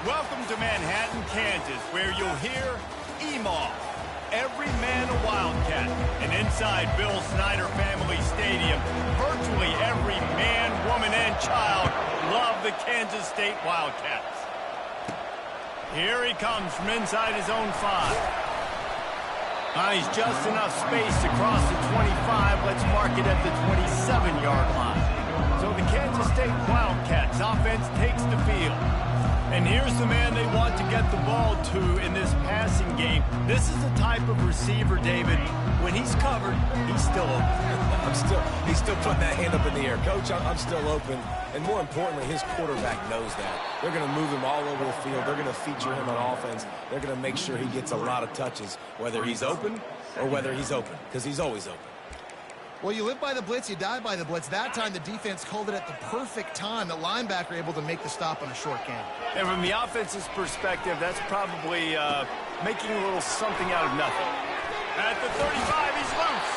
Welcome to Manhattan, Kansas, where you'll hear EMAW, every man a Wildcat. And inside Bill Snyder Family Stadium, virtually every man, woman, and child love the Kansas State Wildcats. Here he comes from inside his own 5. He's just enough space to cross the 25. Let's mark it at the 27-yard line. So the Kansas State Wildcats offense takes the field. And here's the man they want to get the ball to in this passing game. This is the type of receiver, David, when he's covered, he's still open. He's still putting that hand up in the air. Coach, I'm still open. And more importantly, his quarterback knows that. They're going to move him all over the field. They're going to feature him on offense. They're going to make sure he gets a lot of touches, whether he's open or whether he's open, because he's always open. Well, you live by the blitz, you die by the blitz. That time, the defense called it at the perfect time. The linebacker able to make the stop on a short game. And from the offense's perspective, that's probably making a little something out of nothing. At the 35, he's loose.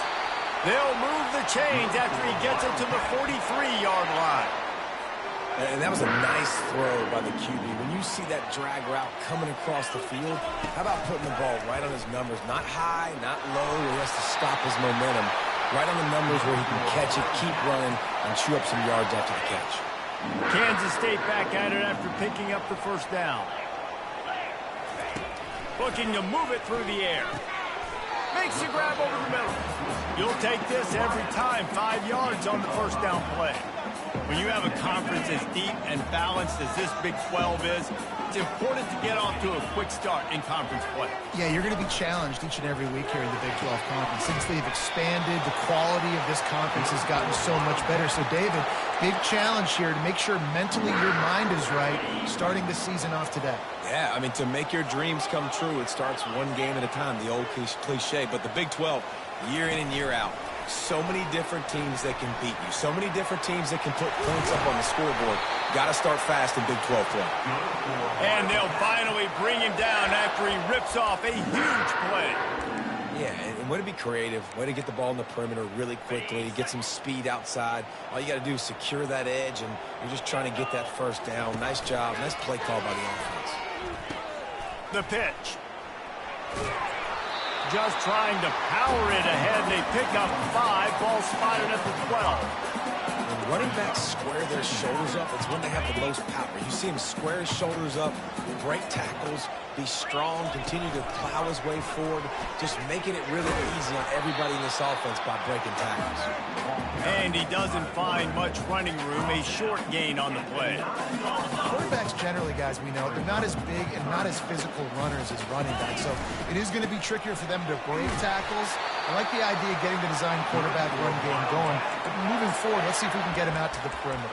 They'll move the chains after he gets it to the 43-yard line. And that was a nice throw by the QB. When you see that drag route coming across the field, how about putting the ball right on his numbers? Not high, not low, where he has to stop his momentum. Right on the numbers where he can catch it, keep running, and chew up some yards after the catch. Kansas State back at it after picking up the first down. Looking to move it through the air. Makes the grab over the middle. You'll take this every time. 5 yards on the first down play. When you have a conference as deep and balanced as this Big 12 is, it's important to get off to a quick start in conference play. Yeah, you're going to be challenged each and every week here in the Big 12 Conference. Since they've expanded, the quality of this conference has gotten so much better. So, David, big challenge here to make sure mentally your mind is right starting the season off today. Yeah, I mean, to make your dreams come true, it starts one game at a time, the old cliche. But the Big 12, year in and year out, so many different teams that can beat you. So many different teams that can put points up on the scoreboard. Got to start fast in Big 12 play. And they'll finally bring him down after he rips off a huge play. Yeah, and way to be creative. Way to get the ball in the perimeter really quickly. Get some speed outside. All you got to do is secure that edge, and you're just trying to get that first down. Nice job. Nice play call by the offense. The pitch. Just trying to power it ahead. They pick up 5. Ball spotted at the 12. When running backs square their shoulders up, it's when they have the most power. You see him square his shoulders up, break tackles, be strong, continue to plow his way forward, just making it really easy on everybody in this offense by breaking tackles. And he doesn't find much running room. A short gain on the play. Quarterbacks generally, guys, we know, they're not as big and not as physical runners as running backs. So it is going to be trickier for them to break tackles. I like the idea of getting the design quarterback run game going. But moving forward, let's see if we can get him out to the perimeter.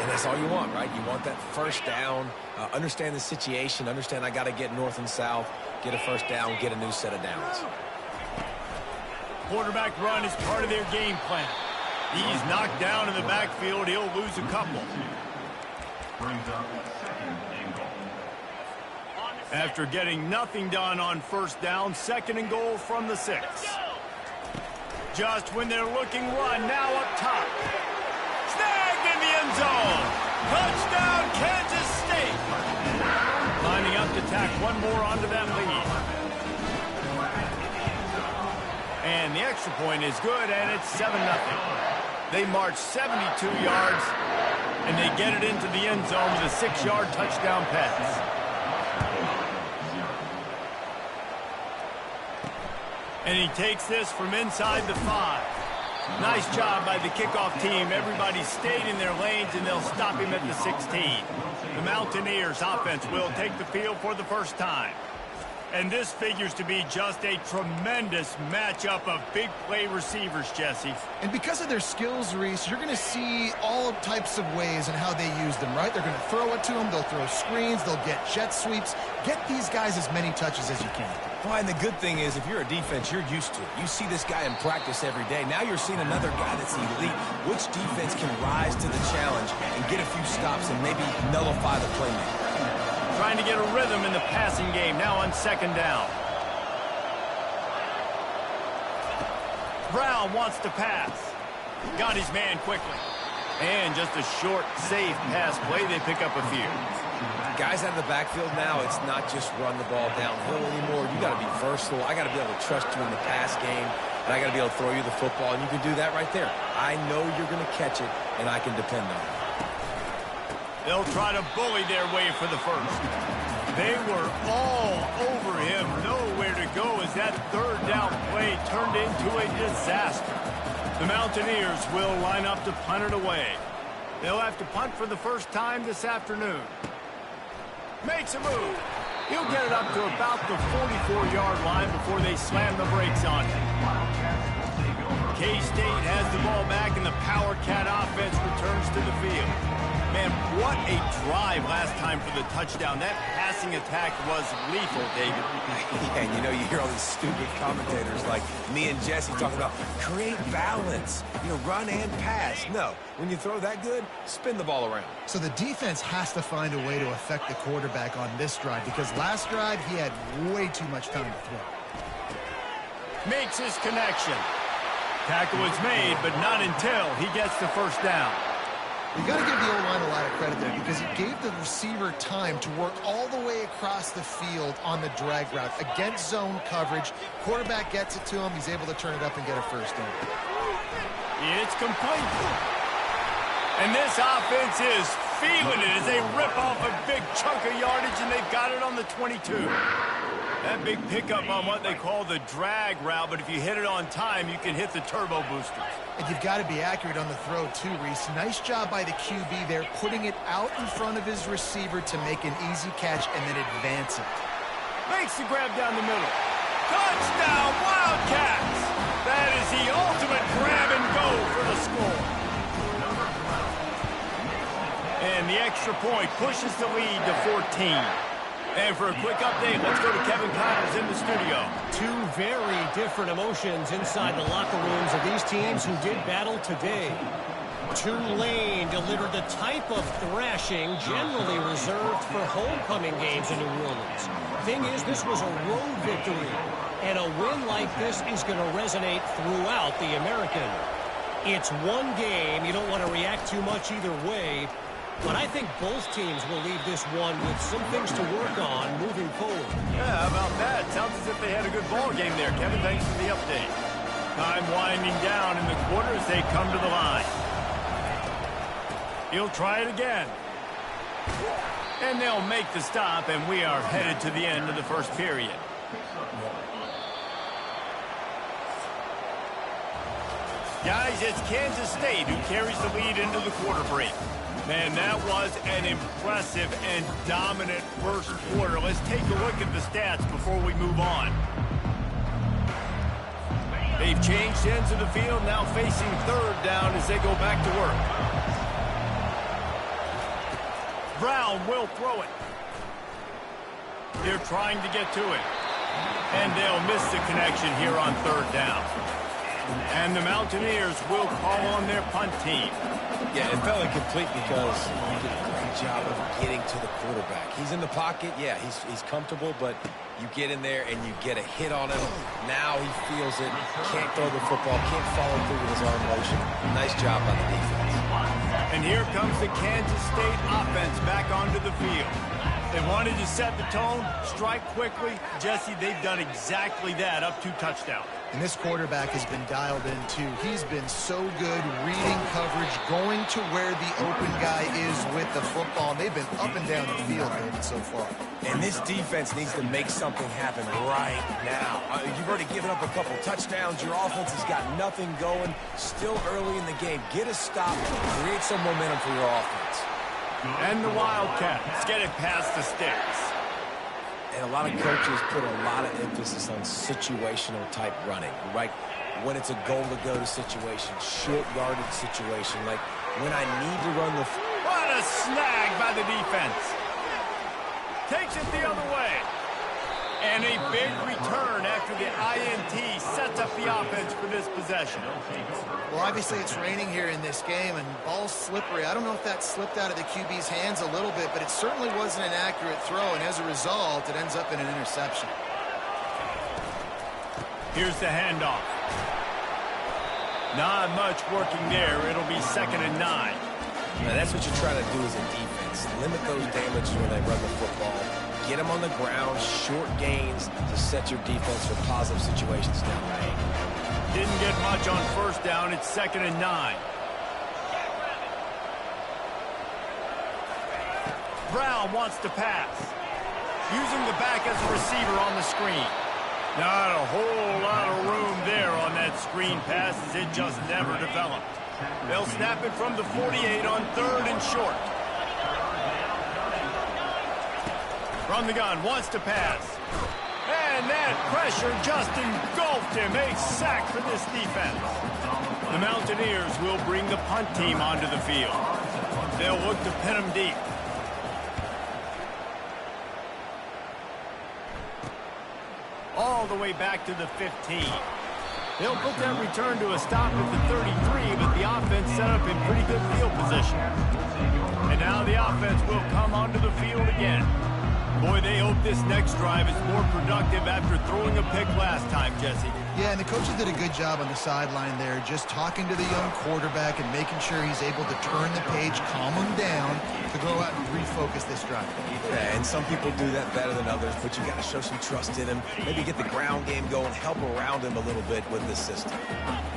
And that's all you want, right? You want that first down, understand the situation, understand I got to get north and south, get a first down, get a new set of downs. Quarterback run is part of their game plan. He's knocked down in the backfield. He'll lose a couple. After getting nothing done on first down, 2nd and goal from the 6. Just when they're looking run, now up top. Snagged in the end zone. Touchdown, Kansas State. Lining up to tack one more onto that lead. And the extra point is good, and it's 7-0. They march 72 yards, and they get it into the end zone with a 6-yard touchdown pass. And he takes this from inside the 5. Nice job by the kickoff team. Everybody stayed in their lanes, and they'll stop him at the 16. The Mountaineers offense will take the field for the first time. And this figures to be just a tremendous matchup of big play receivers, Jesse. And because of their skills, Reese, you're going to see all types of ways in how they use them, right? They're going to throw it to them. They'll throw screens. They'll get jet sweeps. Get these guys as many touches as you can. Well, and the good thing is, if you're a defense, you're used to it. You see this guy in practice every day. Now you're seeing another guy that's elite. Which defense can rise to the challenge and get a few stops and maybe nullify the playmaker? Trying to get a rhythm in the passing game, now on 2nd down. Brown wants to pass. Got his man quickly. And just a short, safe pass play. They pick up a few. Guys out of the backfield now, it's not just run the ball downhill anymore. You got to be versatile. I got to be able to trust you in the pass game, and I got to be able to throw you the football, and you can do that right there. I know you're going to catch it, and I can depend on it. They'll try to bully their way for the first. They were all over him. Nowhere to go as that third down play turned into a disaster. The Mountaineers will line up to punt it away. They'll have to punt for the first time this afternoon. Makes a move. He'll get it up to about the 44-yard line before they slam the brakes on him. K-State has the ball back, and the Power Cat offense returns to the field. Man, what a drive last time for the touchdown. That passing attack was lethal, David. Yeah, and you know, you hear all these stupid commentators like me and Jesse talking about create balance, run and pass. No, when you throw that good, spin the ball around. So the defense has to find a way to affect the quarterback on this drive because last drive he had way too much time to throw. Makes his connection. Tackle is made, but not until he gets the first down. You got to give the O-line a lot of credit there because he gave the receiver time to work all the way across the field on the drag route against zone coverage. Quarterback gets it to him. He's able to turn it up and get a first down. It's complete. And this offense is feeling it as they rip off a big chunk of yardage, and they've got it on the 22. That big pickup on what they call the drag route, but if you hit it on time, you can hit the turbo boosters. And you've got to be accurate on the throw, too, Reese. Nice job by the QB there, putting it out in front of his receiver to make an easy catch and then advance it. Makes the grab down the middle. Touchdown, Wildcats! That is the ultimate grab and go for the score. And the extra point pushes the lead to 14. And for a quick update, let's go to Kevin Connors in the studio. Two very different emotions inside the locker rooms of these teams who did battle today. Tulane delivered the type of thrashing generally reserved for homecoming games in New Orleans. Thing is, this was a road victory, and a win like this is going to resonate throughout the American. It's one game. You don't want to react too much either way. But I think both teams will leave this one with some things to work on moving forward. Yeah, how about that? Sounds as if they had a good ball game there. Kevin, thanks for the update. Time winding down in the quarter as they come to the line. He'll try it again. And they'll make the stop, and we are headed to the end of the first period. Guys, it's Kansas State who carries the lead into the quarter break. Man, that was an impressive and dominant first quarter. Let's take a look at the stats before we move on. They've changed ends of the field, now facing third down as they go back to work. Brown will throw it. They're trying to get to it. And they'll miss the connection here on third down. And the Mountaineers will call on their punt team. Yeah, it felt incomplete because he did a great job of getting to the quarterback. He's in the pocket. Yeah, he's comfortable, but you get in there and you get a hit on him. Now he feels it. Can't throw the football. Can't follow through with his arm motion. Nice job by the defense. And here comes the Kansas State offense back onto the field. They wanted to set the tone, strike quickly. Jesse, they've done exactly that, up 2 touchdowns. And this quarterback has been dialed in, too. He's been so good reading coverage, going to where the open guy is with the football. And they've been up and down the field, David, so far. And this defense needs to make something happen right now. You've already given up a couple touchdowns. Your offense has got nothing going. Still early in the game. Get a stop. Create some momentum for your offense. And the Wildcats get it past the sticks. And a lot of coaches put a lot of emphasis on situational type running, right? When it's a goal-to-go situation, short yardage situation, like when I need to run the... What a snag by the defense. Takes it the other way. And a big return after the INT sets up the offense for this possession. Well, obviously it's raining here in this game, and ball's slippery. I don't know if that slipped out of the QB's hands a little bit, but it certainly wasn't an accurate throw, and as a result, it ends up in an interception. Here's the handoff. Not much working there. It'll be 2nd and 9. Now, that's what you're trying to do as a defense. Limit those damages when they run the football. Get them on the ground, short gains to set your defense for positive situations down the lane. Didn't get much on first down. It's 2nd and 9. Brown wants to pass. Using the back as a receiver on the screen. Not a whole lot of room there on that screen pass as it just never developed. They'll snap it from the 48 on 3rd and short. From the gun, wants to pass. And that pressure just engulfed him. A sack for this defense. The Mountaineers will bring the punt team onto the field. They'll look to pin them deep. All the way back to the 15. They'll put that return to a stop at the 33, but the offense set up in pretty good field position. And now the offense will come onto the field again. Boy, they hope this next drive is more productive after throwing a pick last time, Jesse. Yeah, and the coaches did a good job on the sideline there, just talking to the young quarterback and making sure he's able to turn the page, calm him down, to go out and refocus this drive. Yeah, and some people do that better than others, but you got to show some trust in him. Maybe get the ground game going, help around him a little bit with this system.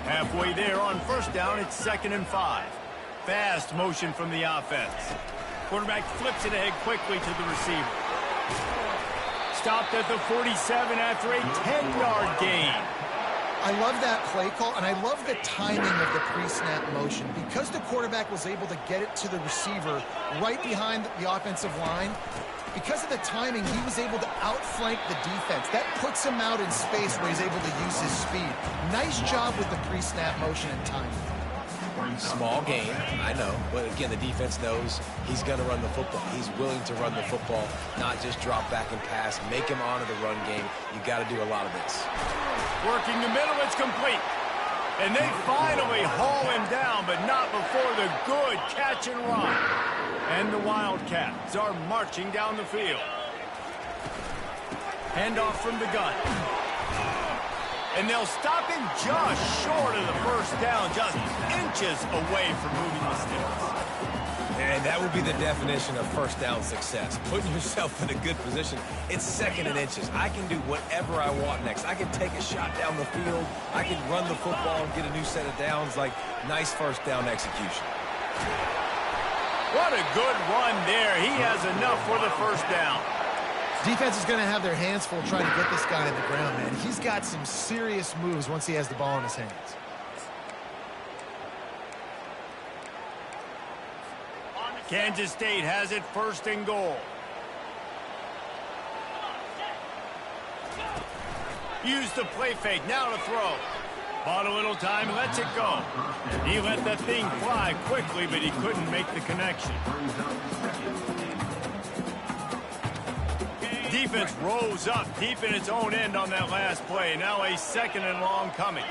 Halfway there on first down, it's 2nd and 5. Fast motion from the offense. Quarterback flips it ahead quickly to the receiver. Stopped at the 47 after a 10-yard gain. I love that play call, and I love the timing of the pre-snap motion. Because the quarterback was able to get it to the receiver right behind the offensive line, because of the timing, he was able to outflank the defense. That puts him out in space where he's able to use his speed. Nice job with the pre-snap motion and timing. Small gain, I know, but again, the defense knows he's going to run the football. He's willing to run the football, not just drop back and pass, make him honor the run game. You got to do a lot of this. Working the middle, it's complete. And they finally haul him down, but not before the good catch and run. And the Wildcats are marching down the field. Handoff from the gun. And they'll stop him just short of the first down, just inches away from moving the sticks. And that would be the definition of first down success. Putting yourself in a good position. It's 2nd and inches. I can do whatever I want next. I can take a shot down the field. I can run the football and get a new set of downs. Like, nice first down execution. What a good run there. He has enough for the first down. Defense is going to have their hands full trying to get this guy in the ground, man. He's got some serious moves once he has the ball in his hands. Kansas State has it 1st and goal. Use the play fake, now to throw. Bought a little time, lets it go. He let that thing fly quickly, but he couldn't make the connection. Defense rose up deep in its own end on that last play. Now a 2nd and long coming.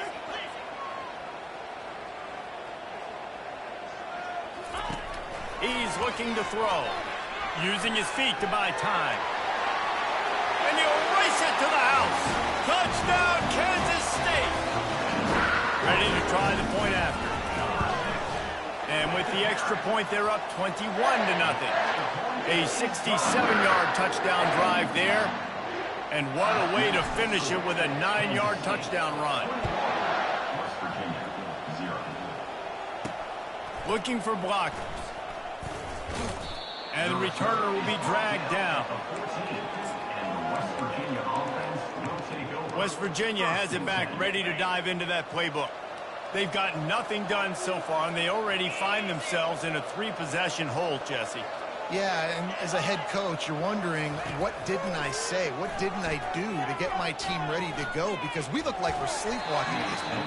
He's looking to throw. Using his feet to buy time. And he'll race it to the house. Touchdown, Kansas State. Ready to try the point after. And with the extra point, they're up 21-0. A 67-yard touchdown drive there. And what a way to finish it with a 9-yard touchdown run. Looking for blockers. And the returner will be dragged down. West Virginia has it back, ready to dive into that playbook. They've got nothing done so far, and they already find themselves in a 3-possession hole, Jesse. Yeah, and as a head coach, you're wondering, what didn't I say? What didn't I do to get my team ready to go? Because we look like we're sleepwalking at this point.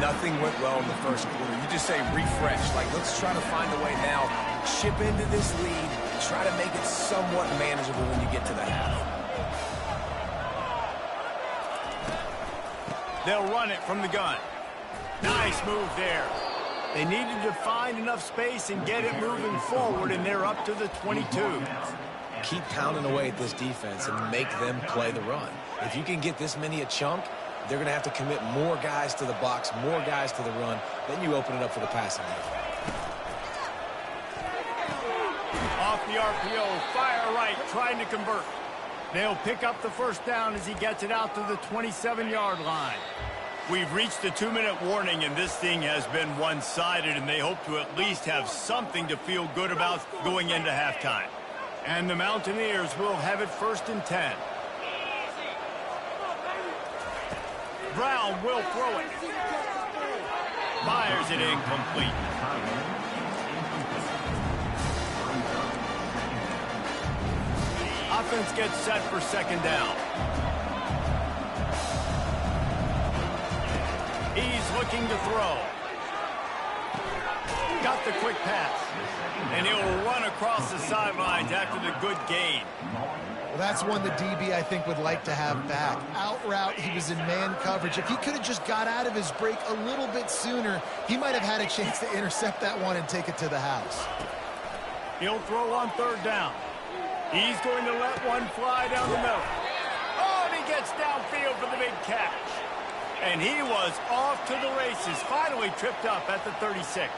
Nothing went well in the first quarter. You just say refresh. Like, let's try to find a way now. Chip into this lead. Try to make it somewhat manageable when you get to the half. They'll run it from the gun. Nice move there. They needed to find enough space and get it moving forward, and they're up to the 22. Keep pounding away at this defense and make them play the run. If you can get this many a chunk, they're going to have to commit more guys to the box, more guys to the run. Then you open it up for the passing game. Off the RPO, fire right, trying to convert. They'll pick up the first down as he gets it out to the 27-yard line. We've reached the 2-minute warning, and this thing has been one-sided, and they hope to at least have something to feel good about going into halftime. And the Mountaineers will have it 1st and 10. Brown will throw it. Fires it incomplete. Offense gets set for 2nd down. He's looking to throw. Got the quick pass. And he'll run across the sidelines after the good gain. Well, that's one the DB, I think, would like to have back. Out route, he was in man coverage. If he could have just got out of his break a little bit sooner, he might have had a chance to intercept that one and take it to the house. He'll throw on 3rd down. He's going to let one fly down the middle. Oh, and he gets downfield for the big catch. And he was off to the races, finally tripped up at the 36.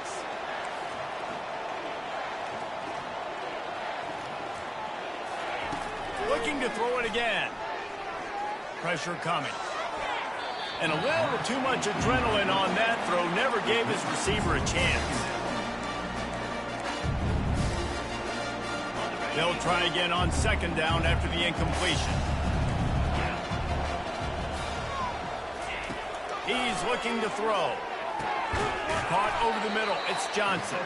Looking to throw it again. Pressure coming. And a little too much adrenaline on that throw. Never gave his receiver a chance. They'll try again on 2nd down after the incompletion. He's looking to throw. Caught over the middle. It's Johnson.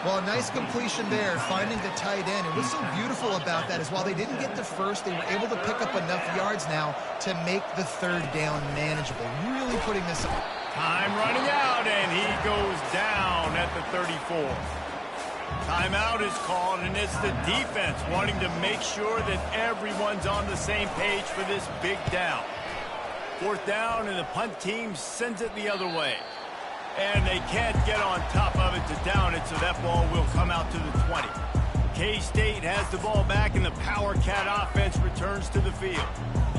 Well, a nice completion there, finding the tight end. And what's so beautiful about that is while they didn't get the first, they were able to pick up enough yards now to make the 3rd down manageable. Really putting this up. Time running out, and he goes down at the 34. Timeout is called, and it's the defense wanting to make sure that everyone's on the same page for this big down. 4th down, and the punt team sends it the other way. And they can't get on top of it to down it, so that ball will come out to the 20. K-State has the ball back, and the Power Cat offense returns to the field.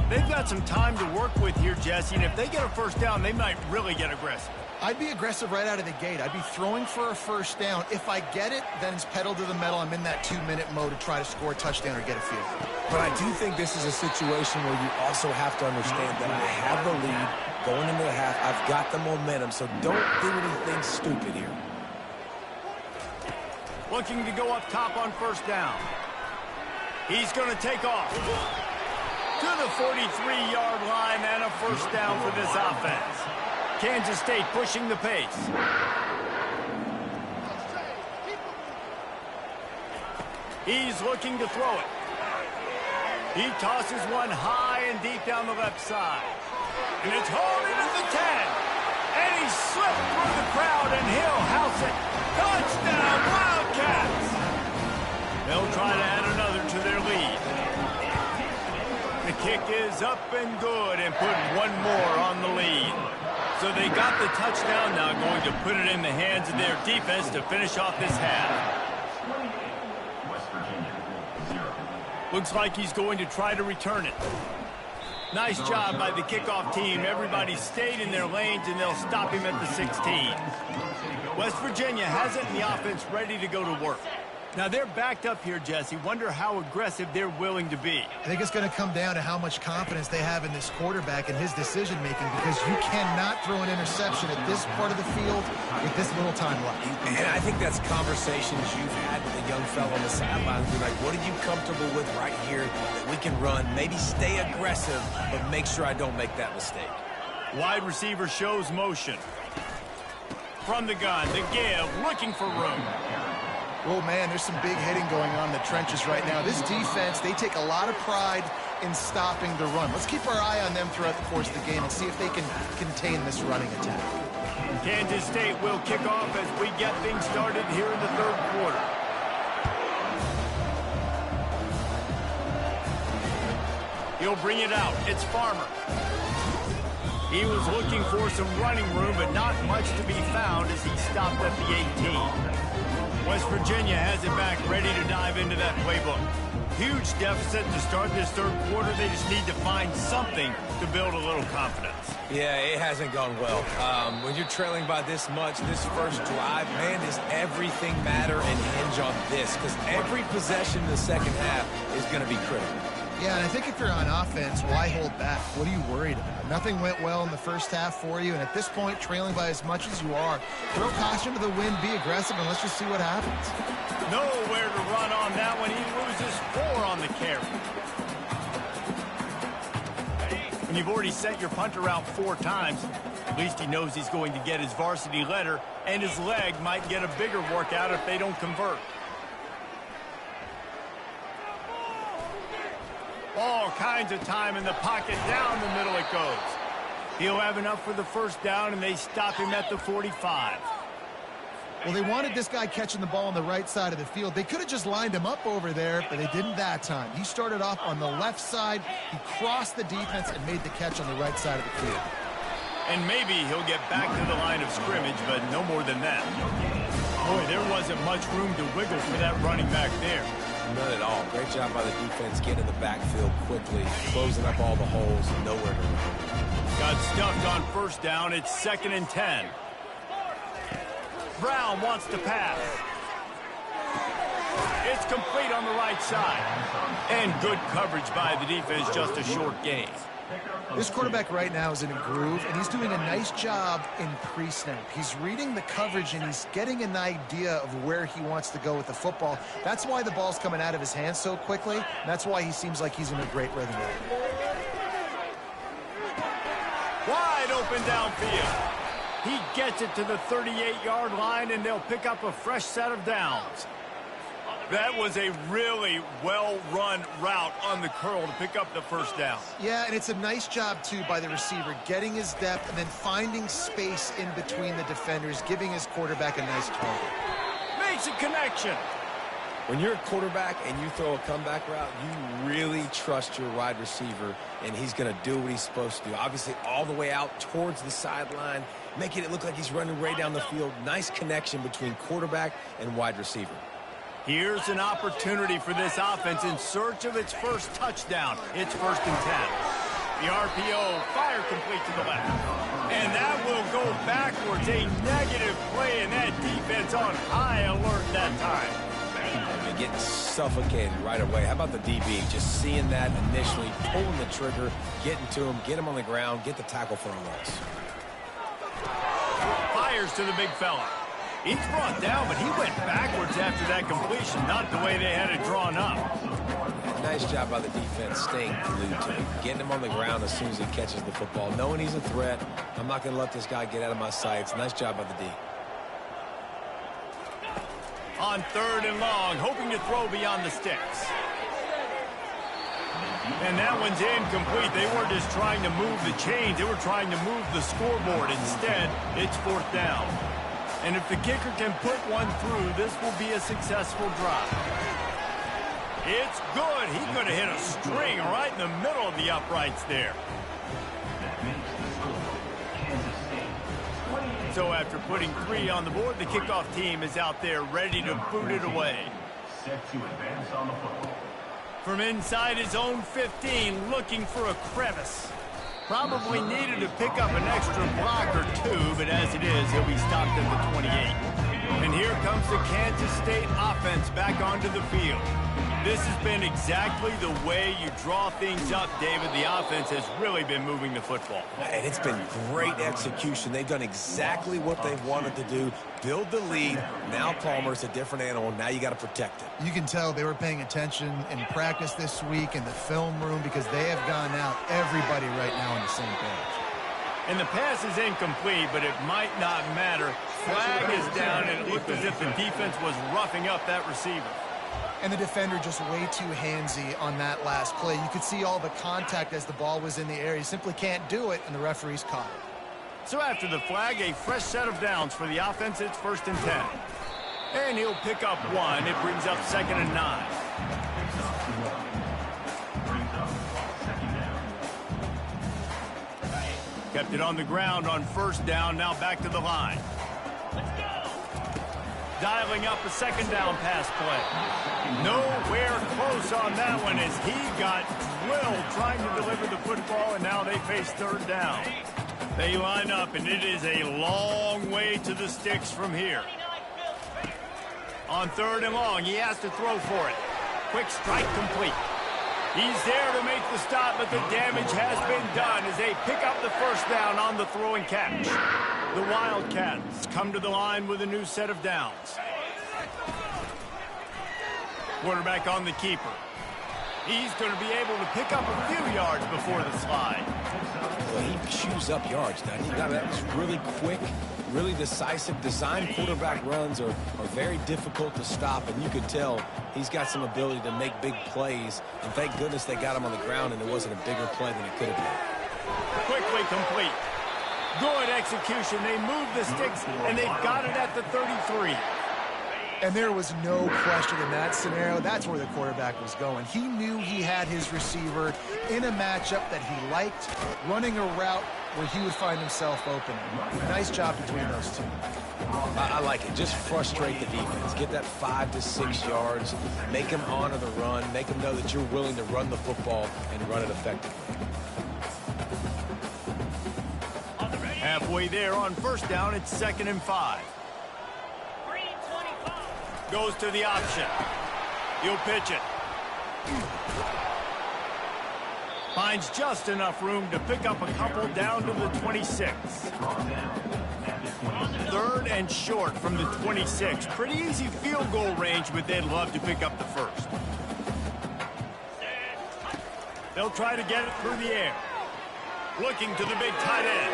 They've got some time to work with here, Jesse, and if they get a 1st down, they might really get aggressive. I'd be aggressive right out of the gate. I'd be throwing for a 1st down. If I get it, then it's pedal to the metal. I'm in that 2-minute mode to try to score a touchdown or get a field. But I do think this is a situation where you also have to understand that I have the lead going into the half. I've got the momentum, so don't do anything stupid here. Looking to go up top on 1st down. He's going to take off to the 43-yard line, and a 1st down for this offense. Kansas State pushing the pace. He's looking to throw it. He tosses one high and deep down the left side. And it's hauled into the 10. And he slipped through the crowd, and he'll house it. Touchdown, Wildcats! They'll try to add another to their lead. The kick is up and good, and put one more on the lead. So they got the touchdown, now going to put it in the hands of their defense to finish off this half. Looks like he's going to try to return it. Nice job by the kickoff team. Everybody stayed in their lanes, and they'll stop him at the 16. West Virginia has it in the offense ready to go to work. Now they're backed up here, Jesse. Wonder how aggressive they're willing to be. I think it's going to come down to how much confidence they have in this quarterback and his decision-making, because you cannot throw an interception at this part of the field with this little time left. And I think that's conversations you've had with a young fellow on the sidelines. Be like, what are you comfortable with right here that we can run? Maybe stay aggressive, but make sure I don't make that mistake. Wide receiver shows motion. From the gun, the give, looking for room. Oh, man, there's some big hitting going on in the trenches right now. This defense, they take a lot of pride in stopping the run. Let's keep our eye on them throughout the course of the game and see if they can contain this running attack. Kansas State will kick off as we get things started here in the 3rd quarter. He'll bring it out. It's Farmer. He was looking for some running room, but not much to be found as he stopped at the 18. West Virginia has it back, ready to dive into that playbook. Huge deficit to start this third quarter. They just need to find something to build a little confidence. Yeah, it hasn't gone well. When you're trailing by this much, this first drive, man, does everything matter and hinge on this? Because every possession in the second half is going to be critical. Yeah, and I think if you're on offense, why hold back? What are you worried about? Nothing went well in the first half for you, and at this point, trailing by as much as you are, throw caution to the wind, be aggressive, and let's just see what happens. Nowhere to run on that one. He loses 4 on the carry. When you've already sent your punter out 4 times, at least he knows he's going to get his varsity letter, and his leg might get a bigger workout if they don't convert. All kinds of time in the pocket. Down the middle it goes. He'll have enough for the first down, and they stop him at the 45. Well, they wanted this guy catching the ball on the right side of the field. They could have just lined him up over there, but they didn't that time. He started off on the left side. He crossed the defense and made the catch on the right side of the field. And maybe he'll get back to the line of scrimmage, but no more than that. Boy, there wasn't much room to wiggle for that running back there. None at all. Great job by the defense getting in the backfield quickly, closing up all the holes, nowhere to run. Got stuffed on first down. It's 2nd and 10. Brown wants to pass. It's complete on the right side. And good coverage by the defense, just a short gain. This quarterback right now is in a groove, and he's doing a nice job in pre-snap. He's reading the coverage, and he's getting an idea of where he wants to go with the football. That's why the ball's coming out of his hands so quickly, and that's why he seems like he's in a great rhythm. Wide open downfield. He gets it to the 38-yard line, and they'll pick up a fresh set of downs. That was a really well-run route on the curl to pick up the first down. Yeah, and it's a nice job, too, by the receiver, getting his depth and then finding space in between the defenders, giving his quarterback a nice target. Makes a connection. When you're a quarterback and you throw a comeback route, you really trust your wide receiver, and he's going to do what he's supposed to do. Obviously, all the way out towards the sideline, making it look like he's running right down the field. Nice connection between quarterback and wide receiver. Here's an opportunity for this offense in search of its first touchdown. It's 1st and 10. The RPO, fire complete to the left. And that will go backwards. A negative play, and that defense on high alert that time. And getting suffocated right away. How about the DB? Just seeing that initially, pulling the trigger, getting to him, get him on the ground, get the tackle for a loss. Fires to the big fella. He's brought down, but he went backwards after that completion, not the way they had it drawn up. Nice job by the defense staying glued to him, getting him on the ground as soon as he catches the football, knowing he's a threat. I'm not going to let this guy get out of my sights. Nice job by the D. On 3rd and long, hoping to throw beyond the sticks. And that one's incomplete. They weren't just trying to move the chains. They were trying to move the scoreboard. Instead, it's 4th down. And if the kicker can put one through, this will be a successful drive. It's good. He could have hit a string right in the middle of the uprights there. So after putting 3 on the board, the kickoff team is out there ready to boot it away. Set to advance on the football. From inside his own 15, looking for a crevice. Probably needed to pick up an extra block or 2, but as it is, he'll be stopped at the 28. And here comes the Kansas State offense back onto the field. This has been exactly the way you draw things up, David. The offense has really been moving the football. And it's been great execution. They've done exactly what they wanted to do. Build the lead. Now Palmer's a different animal. Now you got to protect it. You can tell they were paying attention in practice this week in the film room because they have gone out, everybody right now on the same page. And the pass is incomplete, but it might not matter. Flag is down, and it looked as if the defense was roughing up that receiver. And the defender just way too handsy on that last play. You could see all the contact as the ball was in the air. He simply can't do it, and the referee's caught it. So after the flag, a fresh set of downs for the offense. It's 1st and 10. And he'll pick up 1. It brings up 2nd and 9. Kept it on the ground on 1st down. Now back to the line. dialing up a second down pass play. Nowhere close on that one as he got drilled trying to deliver the football, and now they face third down. They line up, and it is a long way to the sticks from here. On third and long, he has to throw for it. Quick strike complete. He's there to make the stop, but the damage has been done as they pick up the first down on the throw and catch. The Wildcats come to the line with a new set of downs. Quarterback on the keeper. He's going to be able to pick up a few yards before the slide. Well, he chews up yards. Now, that was really quick, really decisive. Design quarterback runs are very difficult to stop, and you could tell he's got some ability to make big plays. And thank goodness they got him on the ground and there wasn't a bigger play than it could have been. Quickly complete. Good execution. They move the sticks, and they've got it at the 33. And there was no question in that scenario. That's where the quarterback was going. He knew he had his receiver in a matchup that he liked, running a route where he would find himself open. Nice job between those two. I like it. Just frustrate the defense. Get that 5 to 6 yards. Make them honor the run. Make them know that you're willing to run the football and run it effectively. Halfway there on first down, it's 2nd and 5. Goes to the option. He'll pitch it. Finds just enough room to pick up a couple down to the 26. 3rd and short from the 26. Pretty easy field goal range, but they'd love to pick up the first. They'll try to get it through the air. Looking to the big tight end.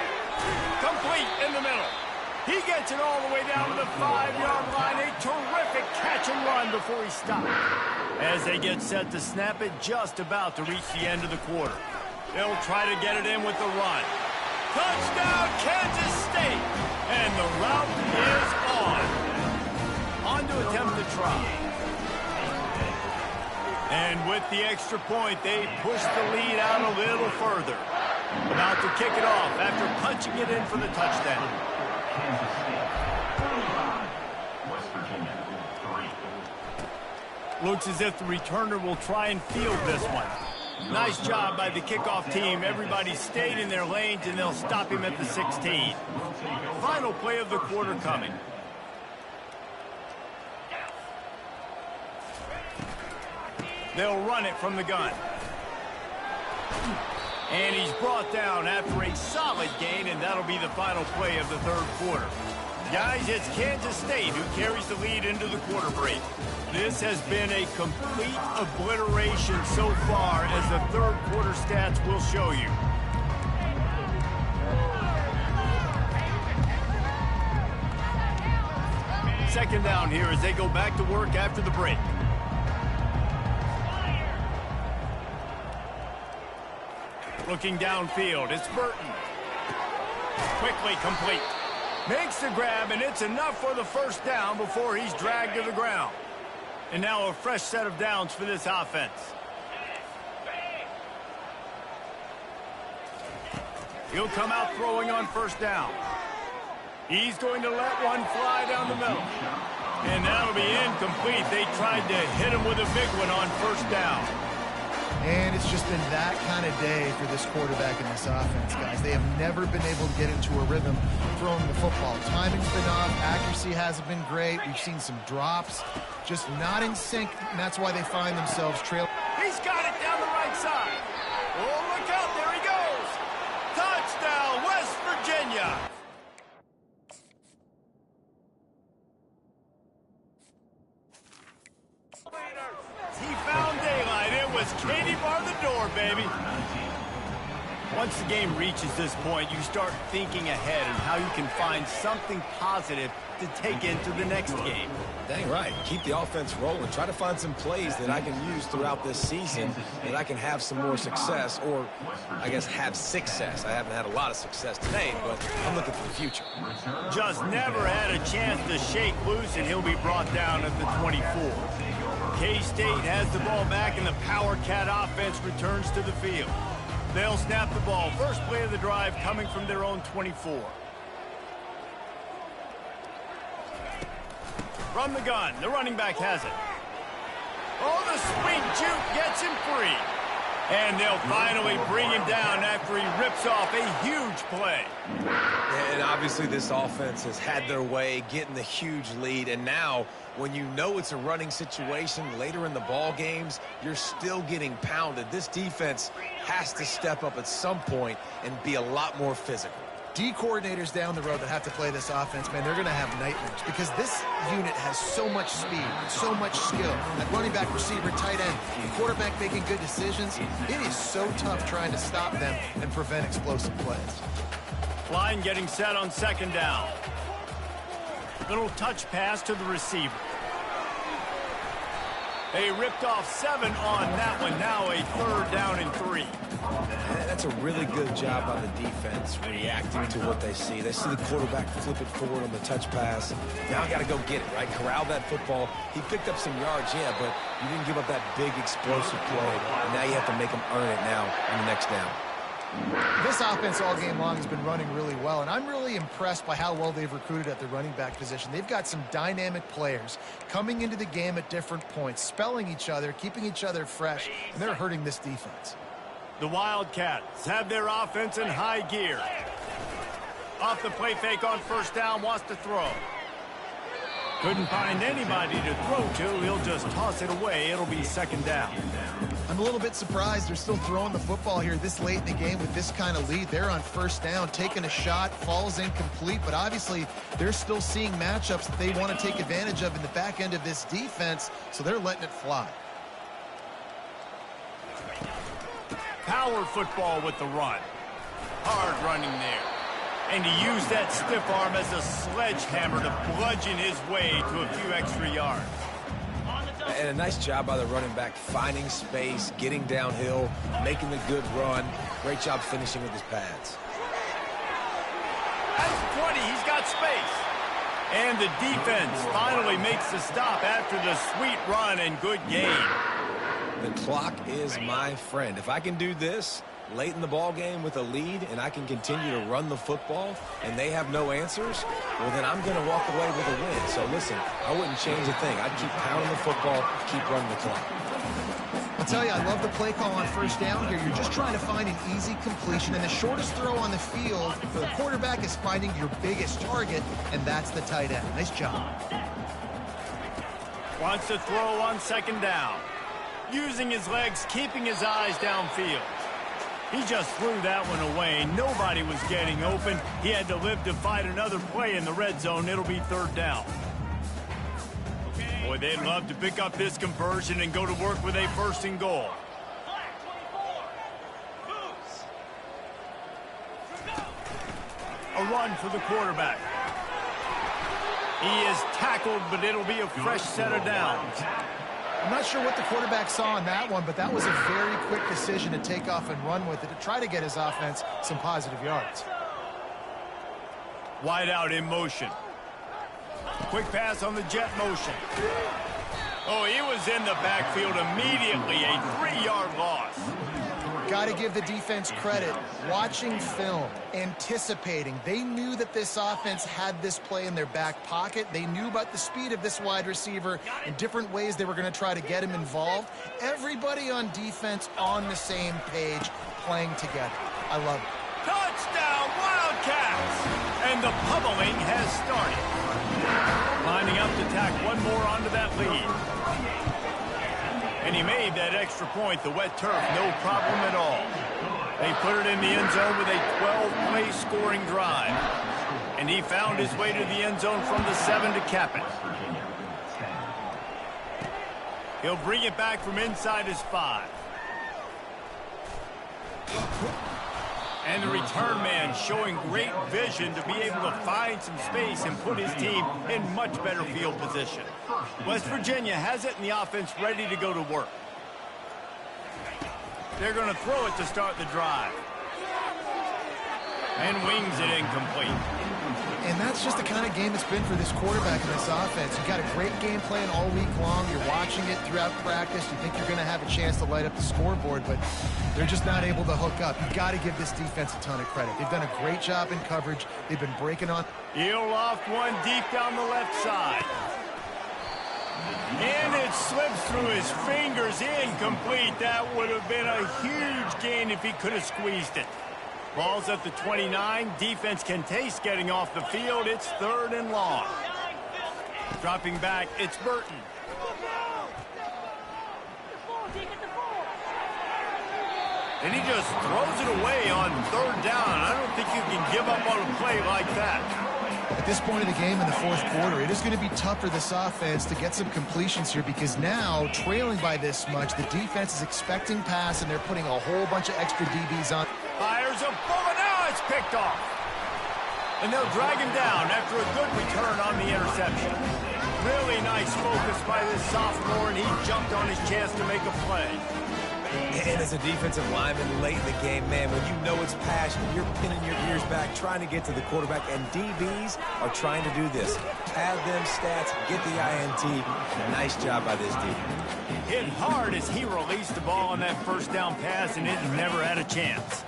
Complete in the middle. He gets it all the way down to the 5-yard line. A terrific catch and run before he stopped. As they get set to snap it, just about to reach the end of the quarter. They'll try to get it in with the run. Touchdown, Kansas State! And the route is on to attempt to try. And with the extra point, they push the lead out a little further. About to kick it off after punching it in for the touchdown. Kansas State, 45. West Virginia, 3. Looks as if the returner will try and field this one. Nice job by the kickoff team. Everybody stayed in their lanes, and they'll stop him at the 16. Final play of the quarter coming. They'll run it from the gun. And he's brought down after a solid gain, and that'll be the final play of the third quarter. Guys, it's Kansas State who carries the lead into the quarter break. This has been a complete obliteration so far, as the third quarter stats will show you. Second down here as they go back to work after the break. Looking downfield, it's Burton. Quickly complete. Makes the grab, and it's enough for the first down before he's dragged to the ground. And now a fresh set of downs for this offense. He'll come out throwing on first down. He's going to let one fly down the middle. And that'll be incomplete. They tried to hit him with a big one on first down. And it's just been that kind of day for this quarterback in this offense, guys. They have never been able to get into a rhythm throwing the football. Timing's been off. Accuracy hasn't been great. We've seen some drops. Just not in sync, and that's why they find themselves trailing. He's got it down the right side. Oh, look out. There he goes. Touchdown, West Virginia. He found daylight. It was Katie bar the door, baby. Once the game reaches this point, you start thinking ahead and how you can find something positive to take into the next game. Dang right. Keep the offense rolling. Try to find some plays that I can use throughout this season that I can have some more success, or I guess have success. I haven't had a lot of success today, but I'm looking for the future. Just never had a chance to shake loose, and he'll be brought down at the 24. K-State has the ball back, and the Power Cat offense returns to the field. They'll snap the ball. First play of the drive coming from their own 24. From the gun, the running back has it. Oh, the sweet juke gets him free. And they'll finally bring him down after he rips off a huge play. And obviously this offense has had their way, getting the huge lead. And now, when you know it's a running situation later in the ball games, you're still getting pounded. This defense has to step up at some point and be a lot more physical. D coordinators down the road that have to play this offense, man, they're going to have nightmares because this unit has so much speed, so much skill. At running back, receiver, tight end, the quarterback making good decisions. It is so tough trying to stop them and prevent explosive plays. Line getting set on second down. Little touch pass to the receiver. They ripped off 7 on that one. Now a 3rd down and 3. That's a really good job by the defense reacting to what they see. They see the quarterback flip it forward on the touch pass. Now I got to go get it, right? Corral that football. He picked up some yards, yeah, but you didn't give up that big explosive play. And now you have to make them earn it now on the next down. This offense all game long has been running really well, and I'm really impressed by how well they've recruited at the running back position. They've got some dynamic players coming into the game at different points, spelling each other, keeping each other fresh, and they're hurting this defense. The Wildcats have their offense in high gear. Off the play fake on first down, wants to throw. Couldn't find anybody to throw to. He'll just toss it away. It'll be second down. I'm a little bit surprised they're still throwing the football here this late in the game with this kind of lead. They're on first down, taking a shot, falls incomplete, but obviously they're still seeing matchups that they want to take advantage of in the back end of this defense, so they're letting it fly. Power football with the run. Hard running there. And he used that stiff arm as a sledgehammer to bludgeon his way to a few extra yards. And a nice job by the running back, finding space, getting downhill, making a good run. Great job finishing with his pads. That's 20. He's got space. And the defense finally makes the stop after the sweet run and good gain. The clock is my friend. If I can do this late in the ball game with a lead and I can continue to run the football and they have no answers, well, then I'm going to walk away with a win. So, listen, I wouldn't change a thing. I'd keep pounding the football, keep running the clock. I'll tell you, I love the play call on first down here. You're just trying to find an easy completion, and the shortest throw on the field for the quarterback is finding your biggest target, and that's the tight end. Nice job. Wants to throw on second down. Using his legs, keeping his eyes downfield. He just threw that one away. Nobody was getting open. He had to live to fight another play in the red zone. It'll be third down. Boy, they'd love to pick up this conversion and go to work with a first and goal. A run for the quarterback. He is tackled, but it'll be a fresh set of downs. I'm not sure what the quarterback saw on that one, but that was a very quick decision to take off and run with it to try to get his offense some positive yards. Wide out in motion. Quick pass on the jet motion. Oh, he was in the backfield immediately. A 3-yard loss. Got to give the defense credit. Watching film, anticipating. They knew that this offense had this play in their back pocket. They knew about the speed of this wide receiver and different ways they were going to try to get him involved. Everybody on defense on the same page, playing together. I love it. Touchdown, Wildcats! And the pummeling has started. Lining up to tack one more onto that lead. And he made that extra point, the wet turf, no problem at all. They put it in the end zone with a 12-play scoring drive. And he found his way to the end zone from the 7 to cap it. He'll bring it back from inside his 5. And the return man showing great vision to be able to find some space and put his team in much better field position. West Virginia has it in the offense ready to go to work. They're going to throw it to start the drive. And wings it incomplete. And that's just the kind of game it's been for this quarterback in this offense. You've got a great game plan all week long. You're watching it throughout practice. You think you're going to have a chance to light up the scoreboard, but they're just not able to hook up. You've got to give this defense a ton of credit. They've done a great job in coverage. They've been breaking on. He'll loft one deep down the left side. And it slips through his fingers, incomplete. That would have been a huge gain if he could have squeezed it. Ball's at the 29. Defense can taste getting off the field. It's 3rd and long. Dropping back, it's Burton. And he just throws it away on 3rd down. I don't think you can give up on a play like that. At this point of the game in the 4th quarter, it is going to be tough for this offense to get some completions here because now, trailing by this much, the defense is expecting pass, and they're putting a whole bunch of extra DBs on. Fires a bullet. Now it's picked off. And they'll drag him down after a good return on the interception. Really nice focus by this sophomore, and he jumped on his chance to make a play. And as a defensive lineman late in the game, man, when you know it's passion, you're pinning your ears back, trying to get to the quarterback, and DBs are trying to do this. Pad them stats, get the INT. Nice job by this defense. Hit hard as he released the ball on that 1st down pass, and it never had a chance.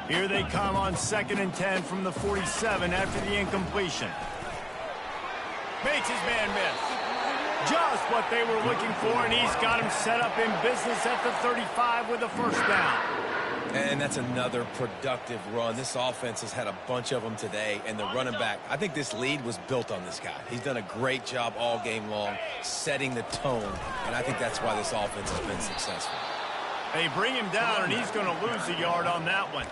Here they come on 2nd and 10 from the 47 after the incompletion. Makes his man miss. Just what they were looking for, and he's got him set up in business at the 35 with a 1st down. And that's another productive run. This offense has had a bunch of them today, and the running back, I think this lead was built on this guy. He's done a great job all game long, setting the tone, and I think that's why this offense has been successful. They bring him down, and he's going to lose a yard on that one.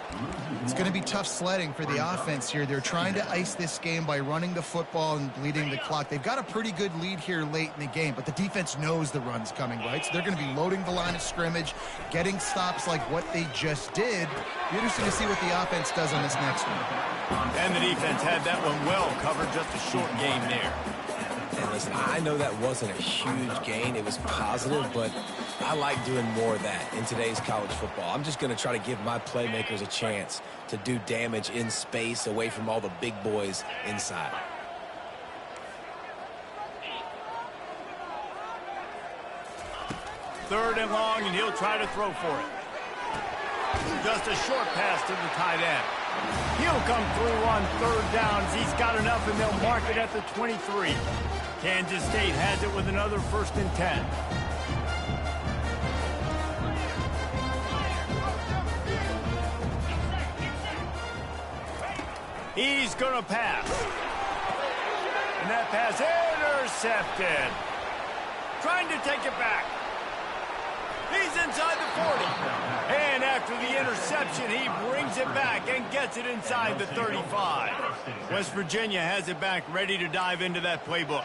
It's going to be tough sledding for the offense here. They're trying to ice this game by running the football and bleeding the clock. They've got a pretty good lead here late in the game, but the defense knows the run's coming, right? So they're going to be loading the line of scrimmage, getting stops like what they just did. Be interesting to see what the offense does on this next one. And the defense had that one well covered, just a short game there. And listen, I know that wasn't a huge gain. It was positive, but I like doing more of that in today's college football. I'm just going to try to give my playmakers a chance to do damage in space away from all the big boys inside. Third and long, and he'll try to throw for it. Just a short pass to the tight end. He'll come through on 3rd downs. He's got enough, and they'll mark it at the 23. Kansas State has it with another 1st and 10. He's going to pass. And that pass intercepted. Trying to take it back. He's inside the 40. And after the interception, he brings it back and gets it inside the 35. West Virginia has it back, ready to dive into that playbook.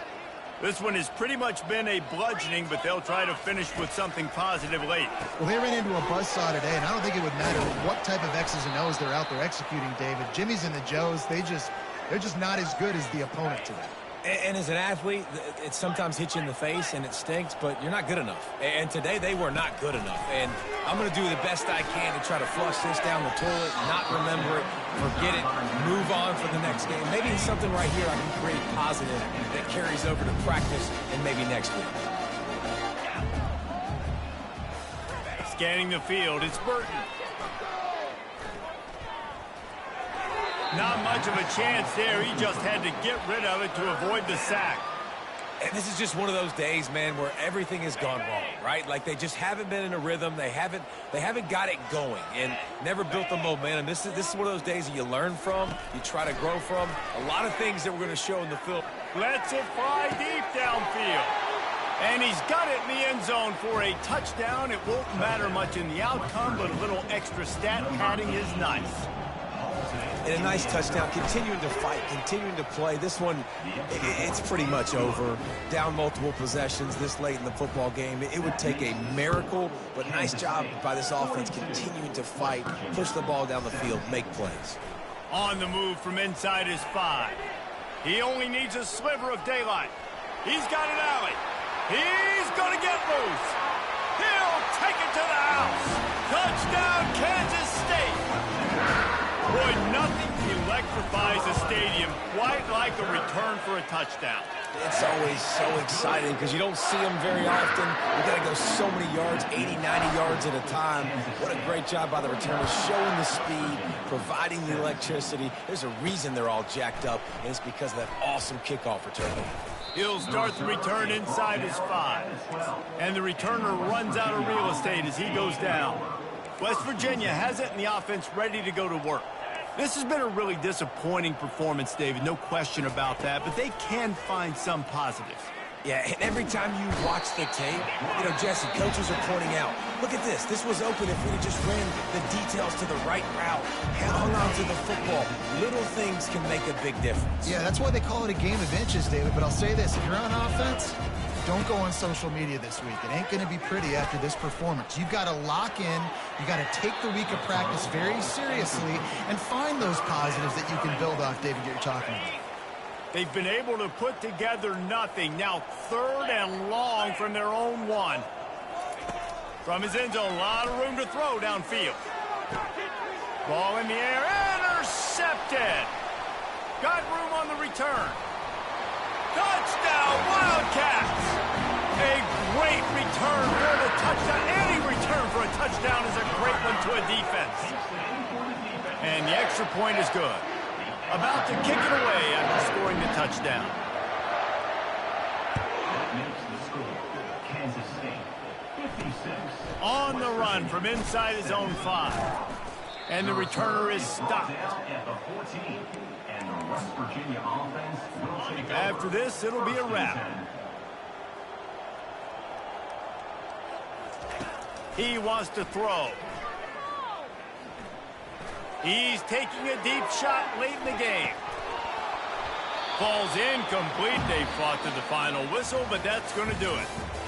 This one has pretty much been a bludgeoning, but they'll try to finish with something positive late. Well, they ran into a buzzsaw today, and I don't think it would matter what type of X's and O's they're out there executing, David. Jimmy's and the Joes, they're just not as good as the opponent today. And as an athlete, it sometimes hits you in the face and it stinks, but you're not good enough. And today they were not good enough. And I'm going to do the best I can to try to flush this down the toilet, not remember it, forget it, move on for the next game. Maybe it's something right here I can create positive that carries over to practice and maybe next week. Scanning the field, it's Burton. Not much of a chance there. He just had to get rid of it to avoid the sack. And this is just one of those days, man, where everything has gone wrong, right? Like they just haven't been in a rhythm. They haven't got it going and never built the momentum. This is one of those days that you learn from, you try to grow from. A lot of things that we're going to show in the film. Lets it fly deep downfield. And he's got it in the end zone for a touchdown. It won't matter much in the outcome, but a little extra stat padding is nice. And a nice touchdown, continuing to fight, continuing to play. This one, it's pretty much over. Down multiple possessions this late in the football game. It would take a miracle, but nice job by this offense continuing to fight, push the ball down the field, make plays. On the move from inside his 5. He only needs a sliver of daylight. He's got an alley. He's going to get loose. He'll take it to the house. Touchdown, Kansas State. Boy, nothing electrifies a stadium quite like a return for a touchdown. It's always so exciting because you don't see them very often. You got to go so many yards, 80, 90 yards at a time. What a great job by the returners, showing the speed, providing the electricity. There's a reason they're all jacked up, and it's because of that awesome kickoff return. He'll start the return inside his 5. And the returner runs out of real estate as he goes down. West Virginia has it in the offense ready to go to work. This has been a really disappointing performance, David, no question about that, but they can find some positives. Yeah, and every time you watch the tape, Jesse, coaches are pointing out, look at this. This was open if we just ran the details to the right route, hung on to the football. Little things can make a big difference. Yeah, that's why they call it a game of inches, David. But I'll say this, if you're on offense, don't go on social media this week. It ain't going to be pretty after this performance. You've got to lock in. You've got to take the week of practice very seriously and find those positives that you can build off, David, you're talking about. They've been able to put together nothing. Now 3rd and long from their own 1. From his end zone, a lot of room to throw downfield. Ball in the air, intercepted. Got room on the return. Touchdown, Wildcats! A great return for the touchdown. Any return for a touchdown is a great one to a defense. And the extra point is good. About to kick it away after scoring the touchdown. That makes the score Kansas State 56. On the run from inside his own 5. And the returner is stopped. At the 14. And the West Virginia offense will take After this, it'll be a wrap. He wants to throw. He's taking a deep shot late in the game. Falls incomplete. They fought to the final whistle, but that's going to do it.